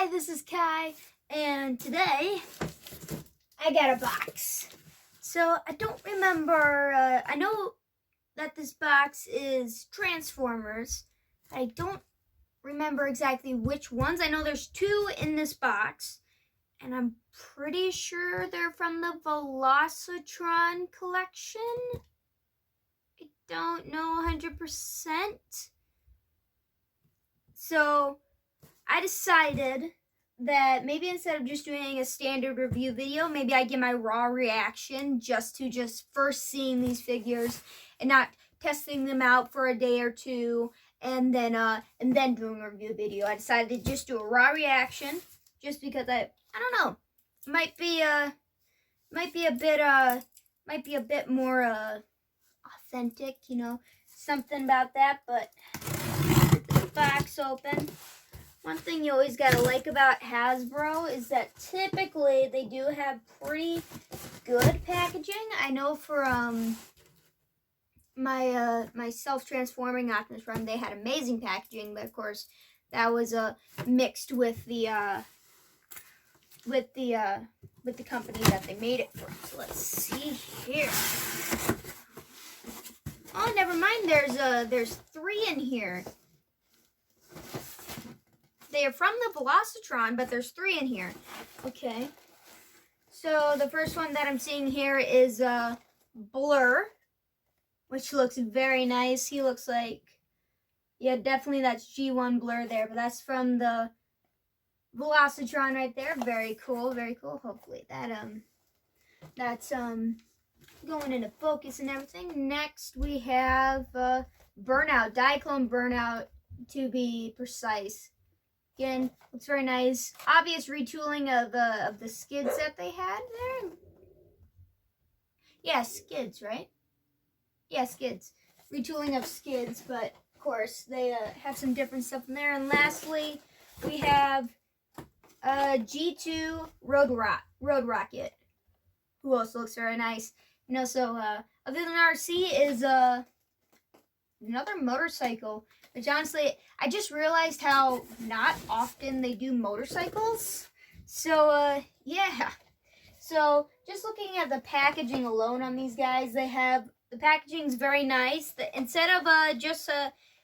Hi, this is Kai, and today I got a box. So I don't remember, I know that this box is Transformers. I don't remember exactly which ones. I know there's two in this box, and I'm pretty sure they're from the Velocitron collection. I don't know 100%. So I decided that maybe instead of just doing a standard review video, maybe I give my raw reaction just first seeing these figures and not testing them out for a day or two and then doing a review video. I decided to just do a raw reaction just because I don't know, might be a bit more authentic, you know, something about that. But get the box open. One thing you always gotta like about Hasbro is that typically they do have pretty good packaging. I know for my self-transforming Optimus Prime, they had amazing packaging, but of course that was mixed with the company that they made it from. So let's see here. Oh, never mind. There's three in here. They are from the Velocitron, but there's three in here. Okay. So the first one that I'm seeing here is Blurr, which looks very nice. He looks like, yeah, definitely that's G1 Blurr there, but that's from the Velocitron right there. Very cool, very cool. Hopefully that's going into focus and everything. Next we have Burnout, Diaclone Burnout to be precise. Again, looks very nice. Obvious retooling of the skids that they had there. Yeah, skids, right? Yeah, skids. Retooling of skids, but of course they have some different stuff in there. And lastly, we have G2 Road Rocket, who also looks very nice. And also, other than RC, is another motorcycle. Which honestly, I just realized how not often they do motorcycles. So, yeah. So, just looking at the packaging alone on these guys, the packaging's very nice. Instead of just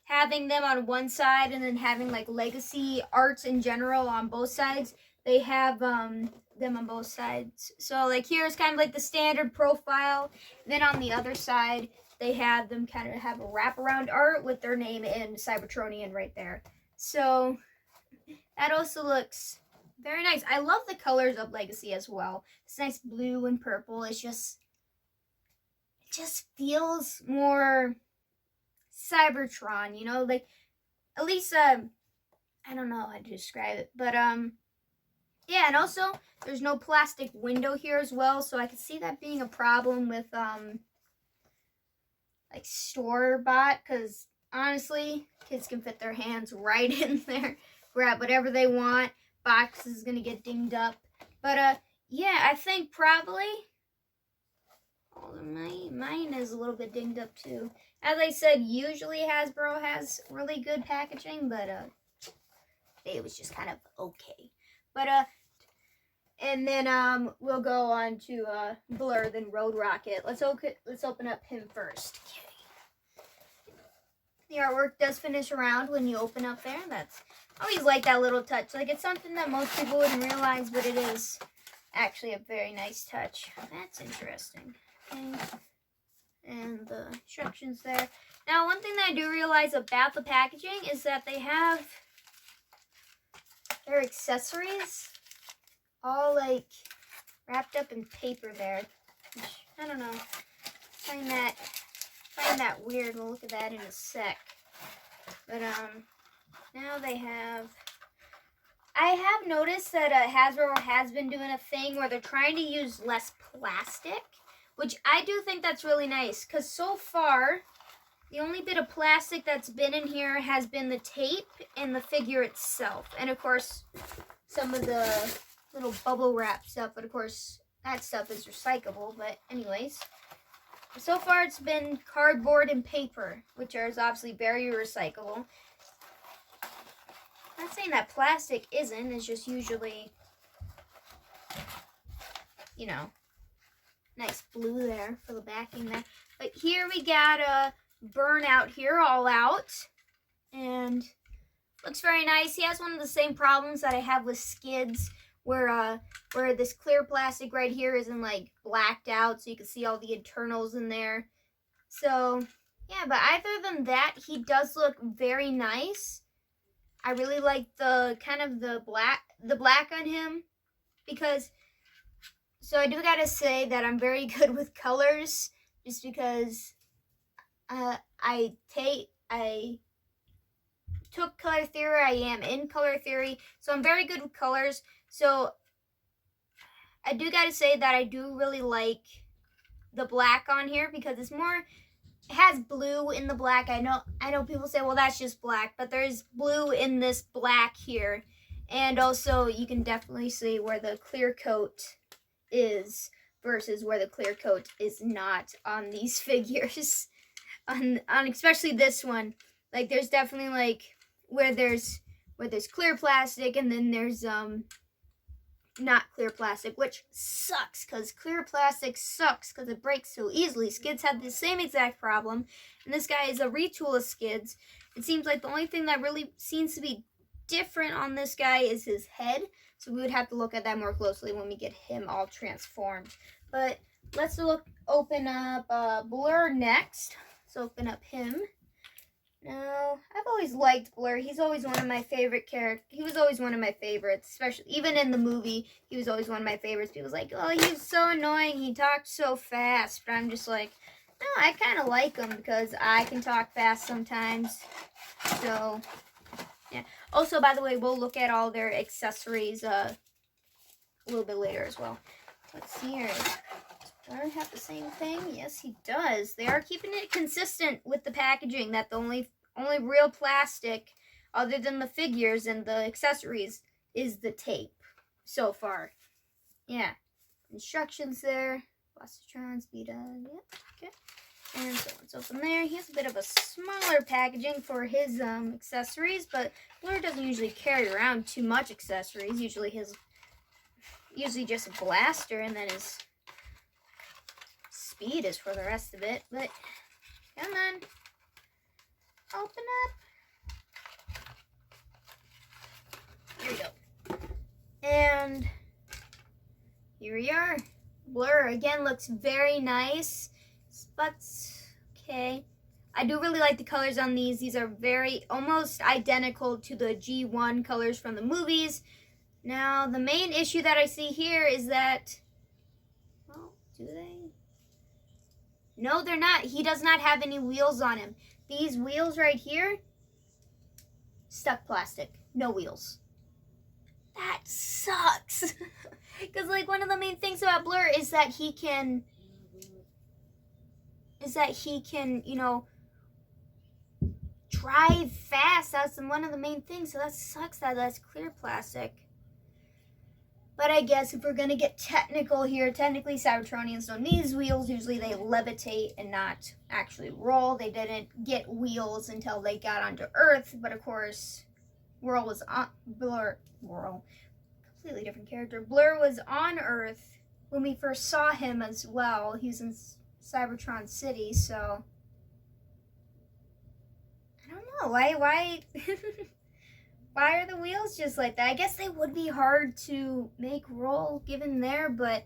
having them on one side and then having like legacy arts in general on both sides, they have them on both sides. So, like here's kind of like the standard profile. Then on the other side, they have them kind of have a wraparound art with their name in Cybertronian right there. So that also looks very nice. I love the colors of Legacy as well. It's nice blue and purple. It just feels more Cybertron, you know, like at least I don't know how to describe it, but yeah, and also there's no plastic window here as well, so I could see that being a problem with like store-bought, because honestly, kids can fit their hands right in there, grab whatever they want. Box is gonna get dinged up, but yeah, I think probably mine is a little bit dinged up too. As I said, usually Hasbro has really good packaging, but it was just kind of okay. But and then we'll go on to Blurr, then Road Rocket. Let's open up him first. Okay. The artwork does finish around when you open up there. That's I always like that little touch. Like it's something that most people wouldn't realize, but it is actually a very nice touch. That's interesting. Okay. And the instructions there. Now, one thing that I do realize about the packaging is that they have their accessories all like wrapped up in paper there. Which, I don't know. Find that weird. We'll look at that in a sec. But now they have. I have noticed that Hasbro has been doing a thing where they're trying to use less plastic, which I do think that's really nice. Cause so far, the only bit of plastic that's been in here has been the tape and the figure itself, and of course, some of the little bubble wrap stuff, but of course that stuff is recyclable. But anyways, so far it's been cardboard and paper, which is obviously very recyclable. not saying that plastic isn't, it's just usually, you know, nice blue there for the backing there. But here we got a Burnout here, all out. And looks very nice. He has one of the same problems that I have with skids, where this clear plastic right here isn't like blacked out, so you can see all the internals in there. So yeah, but other than that, he does look very nice. I really like the kind of the black on him, because, so I do gotta say that I'm very good with colors, just because I took color theory. I am in color theory, so I'm very good with colors. So I do gotta say that I do really like the black on here, because it's more, it has blue in the black. I know people say, well, that's just black, but there's blue in this black here. And also you can definitely see where the clear coat is versus where the clear coat is not on these figures. on especially this one. Like, there's definitely like where there's clear plastic, and then there's not clear plastic, which sucks, because clear plastic sucks because it breaks so easily. Skids have the same exact problem, and this guy is a retool of Skids. It seems like the only thing that really seems to be different on this guy is his head, so we would have to look at that more closely when we get him all transformed. But let's open up Blurr next. Let's open up him. No, I've always liked Blurr. He's always one of my favorite characters. He was always one of my favorites, especially even in the movie. He was always one of my favorites. People's like, oh, he's so annoying. He talks so fast. But I'm just like, no, I kind of like him because I can talk fast sometimes. So, yeah. Also, by the way, we'll look at all their accessories a little bit later as well. Let's see here. Does Blurr have the same thing? Yes, he does. They are keeping it consistent with the packaging, that the only real plastic, other than the figures and the accessories, is the tape so far. Yeah. Instructions there. Blastron, speed up. Yep. Okay. And so let's open there. He has a bit of a smaller packaging for his accessories, but Blurr doesn't usually carry around too much accessories. Usually just a blaster, and then his speed is for the rest of it. But come on, open up. Here we go. And here we are. Blurr again looks very nice. But okay, I do really like the colors on these. These are very almost identical to the G1 colors from the movies. Now, the main issue that I see here is that, well, do they? No, they're not. He does not have any wheels on him. These wheels right here, stuck plastic, no wheels. That sucks. Because, like, one of the main things about Blurr is that he can, you know, drive fast. That's one of the main things. So that sucks that that's clear plastic. But I guess if we're going to get technical here, technically Cybertronians don't need these wheels. Usually they levitate and not actually roll. They didn't get wheels until they got onto Earth. But of course, Blurr, completely different character. Blurr was on Earth when we first saw him as well. He was in Cybertron City, so I don't know. Why why are the wheels just like that? I guess they would be hard to make roll given there, but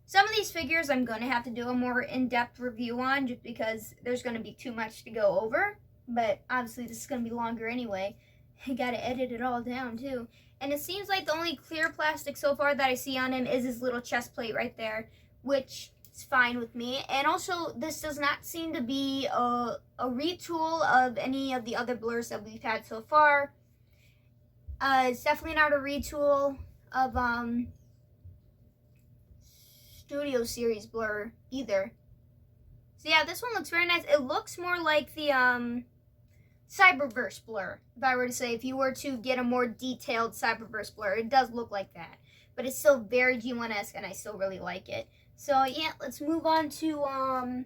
some of these figures I'm going to have to do a more in-depth review on, just because there's going to be too much to go over. But obviously this is going to be longer anyway. I got to edit it all down too. And it seems like the only clear plastic so far that I see on him is his little chest plate right there, which is fine with me. And also, this does not seem to be a retool of any of the other Blurs that we've had so far. It's definitely not a retool of Studio Series Blurr either. So yeah, this one looks very nice. It looks more like the Cyberverse Blurr. If I were to say, if you were to get a more detailed Cyberverse Blurr, it does look like that. But it's still very G1-esque, and I still really like it. So yeah, let's move on to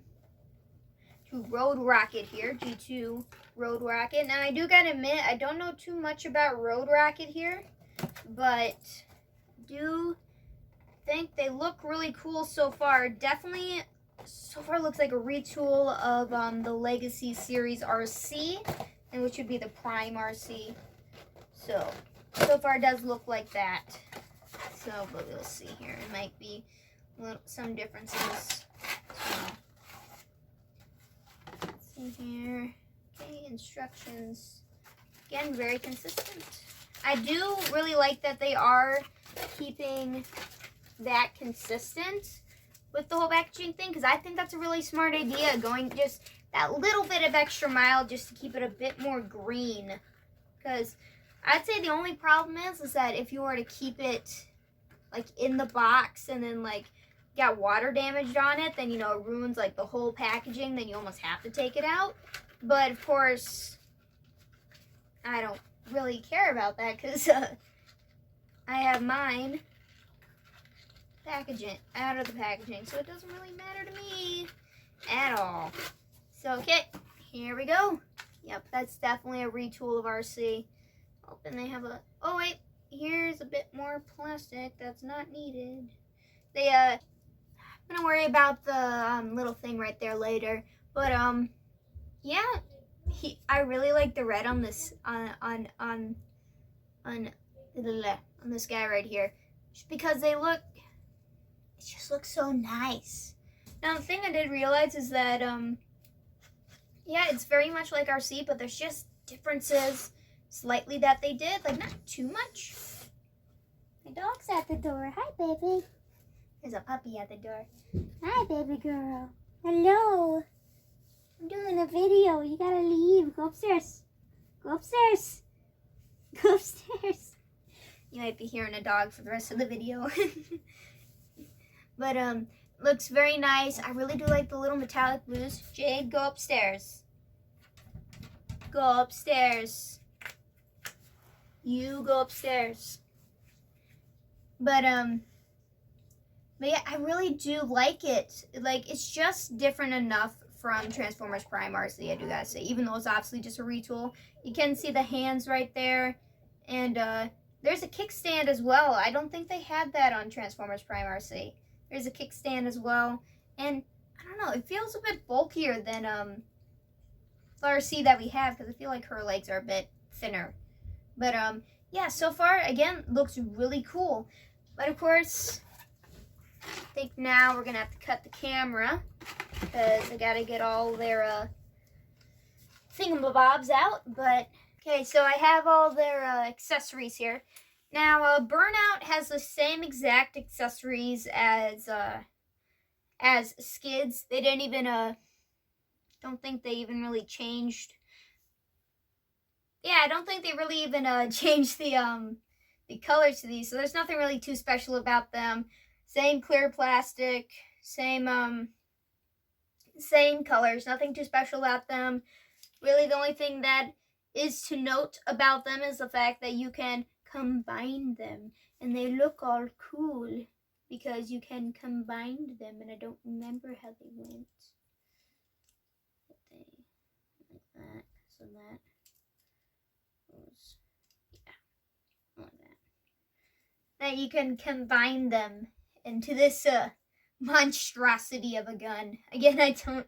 to Road Rocket here, G2 Road Rocket. Now, I do gotta admit, I don't know too much about Road Rocket here, but do think they look really cool so far. Definitely, so far looks like a retool of the Legacy Series RC, and which would be the Prime RC. So far it does look like that. So, but we'll see here. It might be some differences. So, let's see here. Okay, instructions. Again, very consistent. I do really like that they are keeping that consistent with the whole packaging thing, because I think that's a really smart idea, going just that little bit of extra mile just to keep it a bit more green. Because I'd say the only problem is that if you were to keep it like in the box and then like got water damaged on it, then, you know, it ruins like the whole packaging, then you almost have to take it out. But of course, I don't really care about that, because I have mine packaging out of the packaging, so it doesn't really matter to me at all. So, okay, here we go. Yep, that's definitely a retool of RC. Oh, and they have a, oh wait, here's a bit more plastic that's not needed. They I'm gonna worry about the little thing right there later, but yeah, I really like the red on this on this guy right here, just because they look, it just looks so nice. Now, the thing I did realize is that, yeah, it's very much like RC, but there's just differences slightly that they did, like not too much. My dog's at the door. Hi, baby. There's a puppy at the door. Hi, baby girl. Hello. I'm doing a video. You gotta leave. Go upstairs. Go upstairs. Go upstairs. You might be hearing a dog for the rest of the video. But, looks very nice. I really do like the little metallic blues. Jade, go upstairs. Go upstairs. You go upstairs. But yeah, I really do like it. Like, it's just different enough from Transformers Prime RC, I do gotta say. Even though it's obviously just a retool. You can see the hands right there. And, there's a kickstand as well. I don't think they had that on Transformers Prime RC. There's a kickstand as well. And, I don't know, it feels a bit bulkier than, the RC that we have, because I feel like her legs are a bit thinner. But, yeah, so far, again, looks really cool. But, of course, I think now we're going to have to cut the camera, because I got to get all their, thingamabobs out. But, okay, so I have all their, accessories here. Now, Burnout has the same exact accessories as Skids. They didn't even, don't think they even really changed. Yeah, I don't think they really even, changed the colors to these. So there's nothing really too special about them. Same clear plastic, same colors, nothing too special about them. Really, the only thing that is to note about them is the fact that you can combine them, and they look all cool because you can combine them, and I don't remember how they went. But they, like that, so that goes, yeah, like that. That you can combine them into this monstrosity of a gun. Again, I don't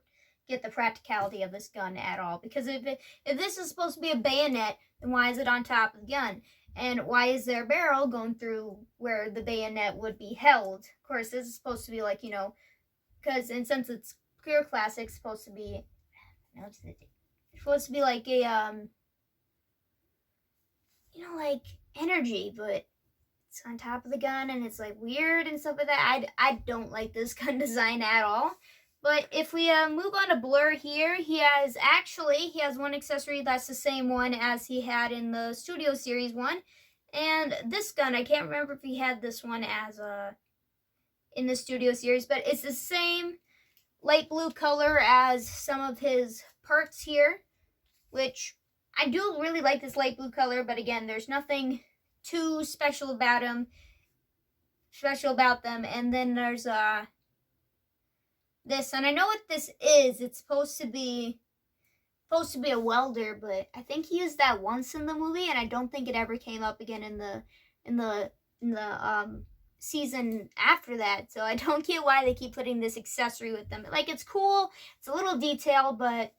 get the practicality of this gun at all, because if this is supposed to be a bayonet, then why is it on top of the gun? And why is there a barrel going through where the bayonet would be held? Of course, this is supposed to be like, you know, because, and since it's clear plastic, it's supposed to be, no, it's supposed to be like a, you know, like energy, but it's on top of the gun, and it's like weird and stuff like that. I don't like this gun design at all. But if we move on to Blurr here, he has one accessory that's the same one as he had in the Studio Series one. And this gun, I can't remember if he had this one as in the Studio Series, but it's the same light blue color as some of his parts here, which I do really like this light blue color, but again, there's nothing too special about them. And then there's this, and I know what this is. It's supposed to be a welder, but I think he used that once in the movie, and I don't think it ever came up again in the season after that. So I don't get why they keep putting this accessory with them. Like, it's cool, it's a little detail, but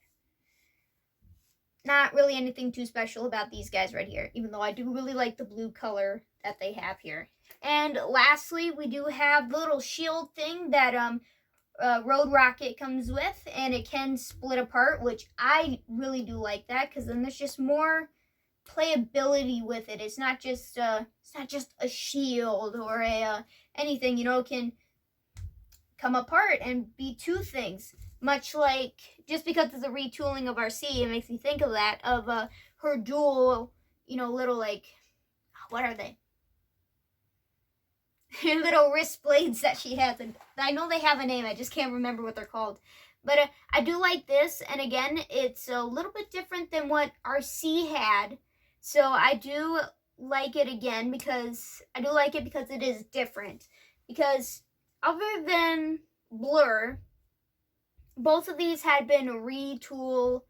not really anything too special about these guys right here, even though I do really like the blue color that they have here. And lastly, we do have the little shield thing that Road Rocket comes with, and it can split apart, which I really do like that, because then there's just more playability with it. It's not just a shield or anything. You know, it can come apart and be two things. Much like, just because it's a retooling of RC, it makes me think of that, of her dual, you know, little, like, what are they? Little wrist blades that she has. And I know they have a name, I just can't remember what they're called. But I do like this, and again, it's a little bit different than what RC had. So I do like it again, because it is different. Because other than Blurr, both of these had been retools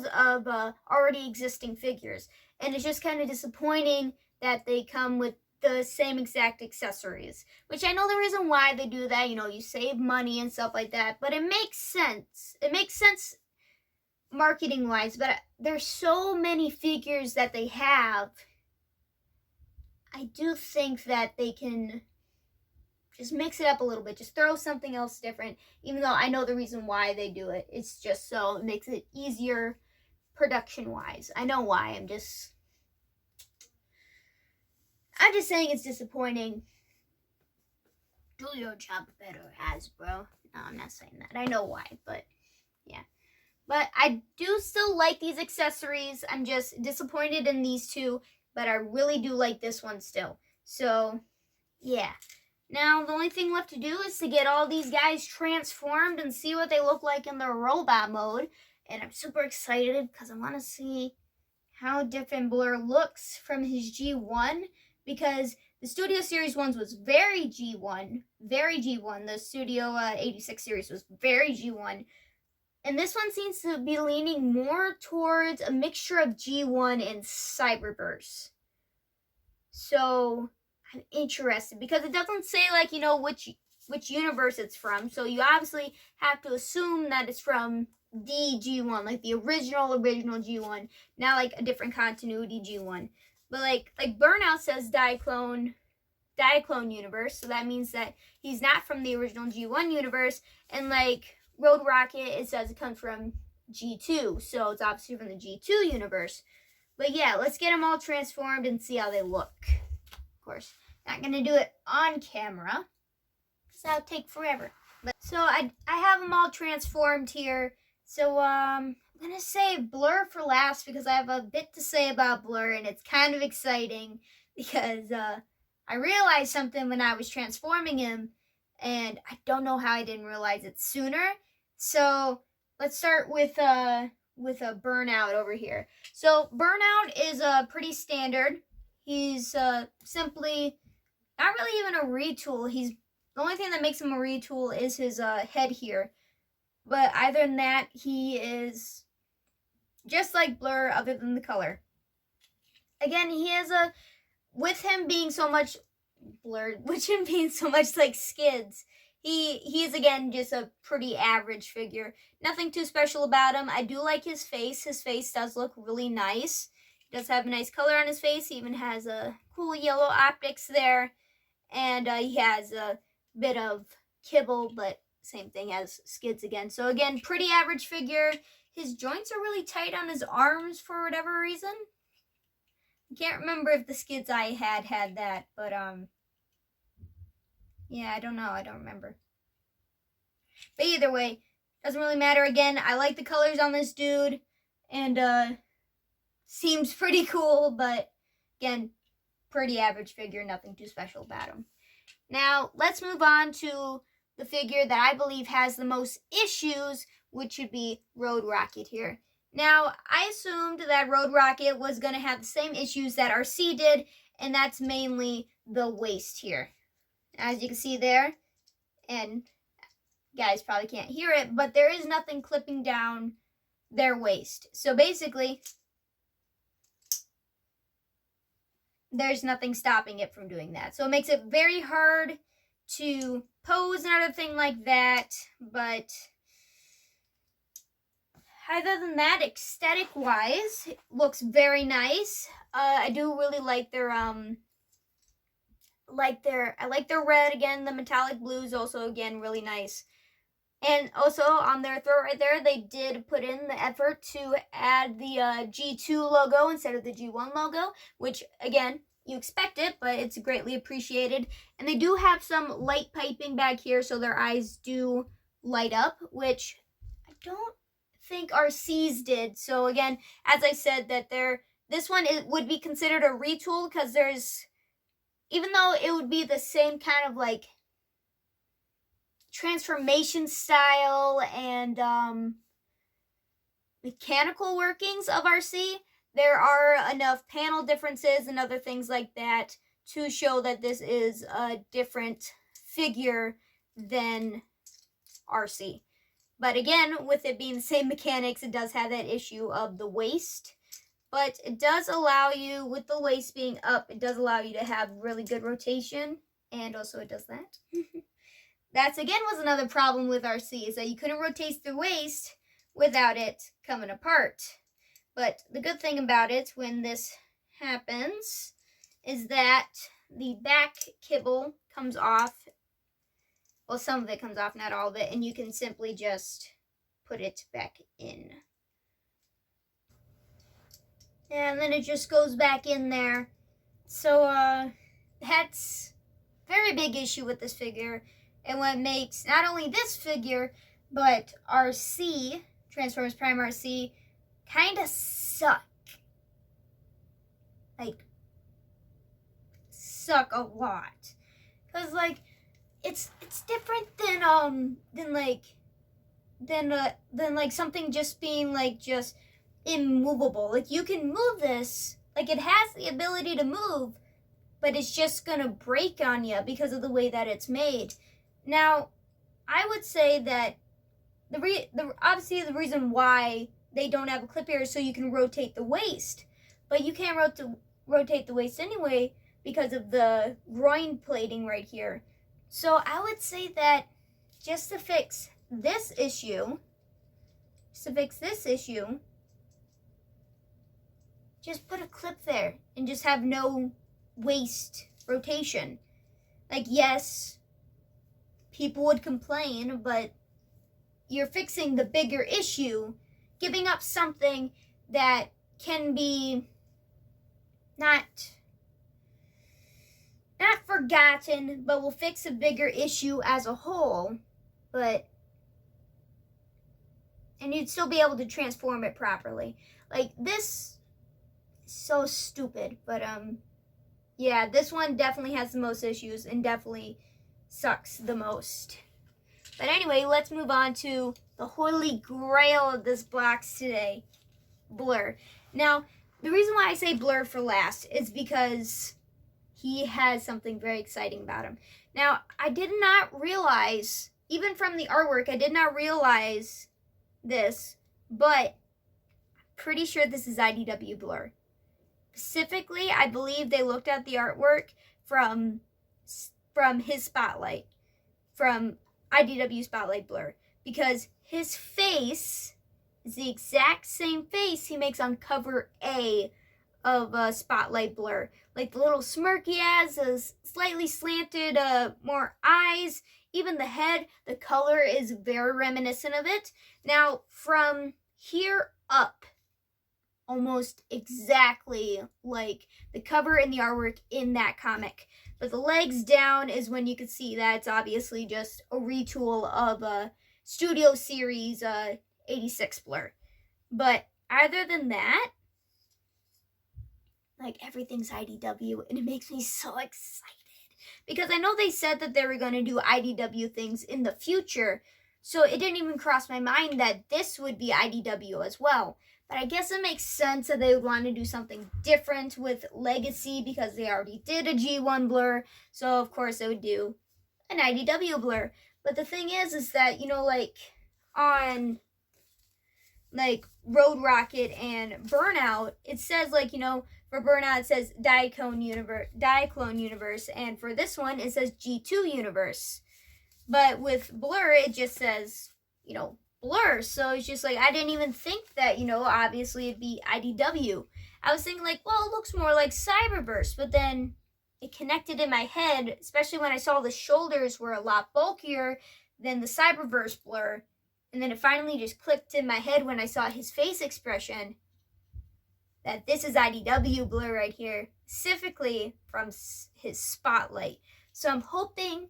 of already existing figures. And it's just kind of disappointing that they come with the same exact accessories. Which I know the reason why they do that, you know, you save money and stuff like that. But it makes sense. It makes sense marketing-wise. But there's so many figures that they have. I do think that they can just mix it up a little bit. Just throw something else different. Even though I know the reason why they do it. It's just so it makes it easier production-wise. I know why. I'm just saying it's disappointing. Do your job better, Hasbro. No, I'm not saying that. I know why, but yeah. But I do still like these accessories. I'm just disappointed in these two, but I really do like this one still. So, yeah. Now, the only thing left to do is to get all these guys transformed and see what they look like in their robot mode. And I'm super excited because I want to see how different Blurr looks from his G1. Because the Studio Series 1 was very G1. Very G1. The Studio 86 series was very G1. And this one seems to be leaning more towards a mixture of G1 and Cyberverse. So I'm interested, because it doesn't say, like, you know, which universe it's from. So you obviously have to assume that it's from the G1, like the original G1, not like a different continuity G1. But like Burnout says Diaclone universe, so that means that he's not from the original G1 universe. And like Road Rocket, it says it comes from G2, so it's obviously from the G2 universe. But yeah, let's get them all transformed and see how they look. Of course, not gonna do it on camera, because that would take forever. But so I have them all transformed here. So I'm gonna save Blurr for last, because I have a bit to say about Blurr, and it's kind of exciting because I realized something when I was transforming him, and I don't know how I didn't realize it sooner. So let's start with a Burnout over here. So Burnout is pretty standard. He's simply not really even a retool. The only thing that makes him a retool is his head here. But other than that, he is just like Blurr, other than the color. Again, he has with him being so much blurred, with him being so much like Skids, he is again just a pretty average figure. Nothing too special about him. I do like his face. His face does look really nice. He does have a nice color on his face. He even has a cool yellow optics there. And he has a bit of kibble, but same thing as Skids again. So again, pretty average figure. His joints are really tight on his arms for whatever reason. I can't remember if the Skids I had that, but yeah, I don't know. I don't remember. But either way, doesn't really matter. Again, I like the colors on this dude, and seems pretty cool, but again, pretty average figure, nothing too special about him. Now, let's move on to the figure that I believe has the most issues, which should be Road Rocket here. Now, I assumed that Road Rocket was going to have the same issues that RC did, and that's mainly the waist here. As you can see there, and You guys probably can't hear it, but there is nothing clipping down their waist. So basically, there's nothing stopping it from doing that. So it makes it very hard to pose and everything like that. But other than that, aesthetic wise, it looks very nice. I do really like their I like their red again. The metallic blue is also again really nice. And also on their throat right there, they did put in the effort to add the G2 logo instead of the G1 logo, which again, you expect it, but it's greatly appreciated. And they do have some light piping back here, so their eyes do light up, which I don't think RC's did. So again, as I said, that this one would be considered a retool because even though it would be the same kind of like transformation style and mechanical workings of RC, there are enough panel differences and other things like that to show that this is a different figure than RC. But again, with it being the same mechanics, it does have that issue of the waist. But it does allow you, with the waist being up, it does allow you to have really good rotation. And also it does that. That's again was another problem with RC, is that you couldn't rotate the waist without it coming apart. But the good thing about it when this happens is that the back kibble comes off. Well, some of it comes off, not all of it, and you can simply just put it back in. And then it just goes back in there. So that's a very big issue with this figure. And what makes not only this figure, but RC, Transformers Prime RC, kind of suck. Like, suck a lot. Because, like, it's different than like something just being like just immovable. Like, you can move this, like it has the ability to move, but it's just gonna break on you because of the way that it's made. Now, I would say that obviously the reason why they don't have a clip here is so you can rotate the waist, but you can't rotate the waist anyway because of the groin plating right here. So I would say that just to fix this issue, just put a clip there and just have no waist rotation. Like, yes, people would complain, but you're fixing the bigger issue, giving up something that can be not forgotten, but will fix a bigger issue as a whole. And you'd still be able to transform it properly. Like, this is so stupid, but yeah, this one definitely has the most issues and definitely sucks the most. But anyway, let's move on to the holy grail of this box today, Blurr. Now, the reason why I say Blurr for last is because he has something very exciting about him. Now, I did not realize, even from the artwork, I did not realize this, but I'm pretty sure this is IDW Blurr. Specifically, I believe they looked at the artwork from his Spotlight, from IDW Spotlight Blurr, because his face is the exact same face he makes on cover A of Spotlight Blurr. Like the little smirk he has, those slightly slanted more eyes, even the head, the color is very reminiscent of it. Now, from here up, almost exactly like the cover and the artwork in that comic. But the legs down is when you can see that it's obviously just a retool of Studio Series 86 Blurr. But other than that, like, everything's IDW, and it makes me so excited. Because I know they said that they were going to do IDW things in the future, so it didn't even cross my mind that this would be IDW as well. But I guess it makes sense that they would want to do something different with Legacy because they already did a G1 Blurr. So, of course, they would do an IDW Blurr. But the thing is that, like, on, like, Road Rocket and Burnout, it says, like, for Burnout, it says Diaclone Universe, and for this one, it says G2 Universe. But with Blurr, it just says, Blurr. So it's just like, I didn't even think that, obviously it'd be IDW. I was thinking, like, well, it looks more like Cyberverse, but then it connected in my head, especially when I saw the shoulders were a lot bulkier than the Cyberverse Blurr. And then it finally just clicked in my head when I saw his face expression that this is IDW Blurr right here, specifically from his spotlight. So I'm hoping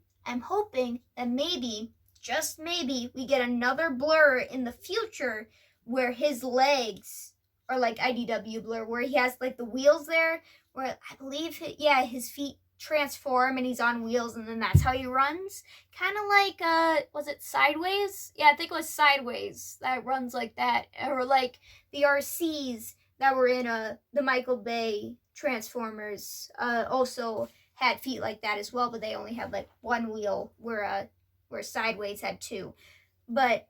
that maybe, just maybe, we get another Blurr in the future where his legs are like IDW Blurr, where he has like the wheels there, where I believe, his feet transform and he's on wheels, and then that's how he runs. Kind of like, was it Sideways? Yeah, I think it was Sideways that runs like that. Or like the RCs that were in the Michael Bay Transformers also had feet like that as well, but they only had like one wheel, where Sideways had two. But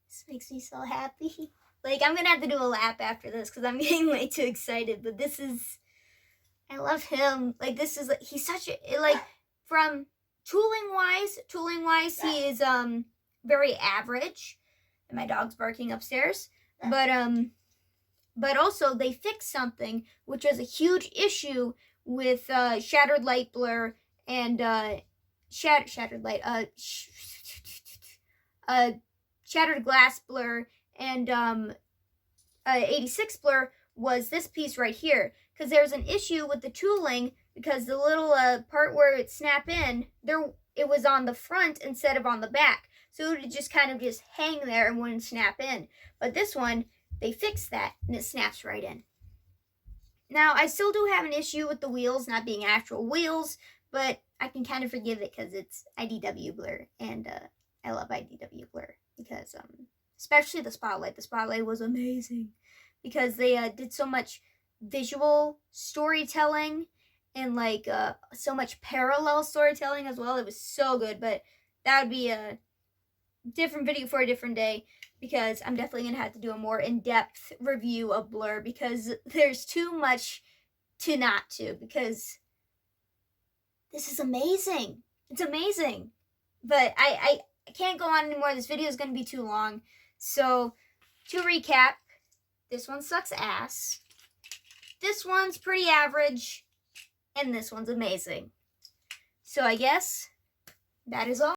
this makes me so happy. Like, I'm gonna have to do a lap after this because I'm getting way too excited. But this is, I love him. Like, this is, he's such a, like, from tooling wise, he is very average. And my dog's barking upstairs. But also they fixed something which was a huge issue with Shattered Light Blurr and Shattered Glass Blurr and 86 Blurr, was this piece right here. Because there's an issue with the tooling, because the little part where it snap in, it was on the front instead of on the back. So it would just kind of just hang there and wouldn't snap in. But this one, they fixed that and it snaps right in. Now, I still do have an issue with the wheels not being actual wheels, but I can kind of forgive it because it's IDW Blurr, and I love IDW Blurr because, especially the Spotlight. The Spotlight was amazing because they did so much visual storytelling and like so much parallel storytelling as well. It was so good, but that would be a different video for a different day, because I'm definitely going to have to do a more in-depth review of Blurr, because there's too much to not to, because this is amazing. It's amazing. But I can't go on anymore. This video is going to be too long. So, to recap, this one sucks ass. This one's pretty average. And this one's amazing. So I guess that is all.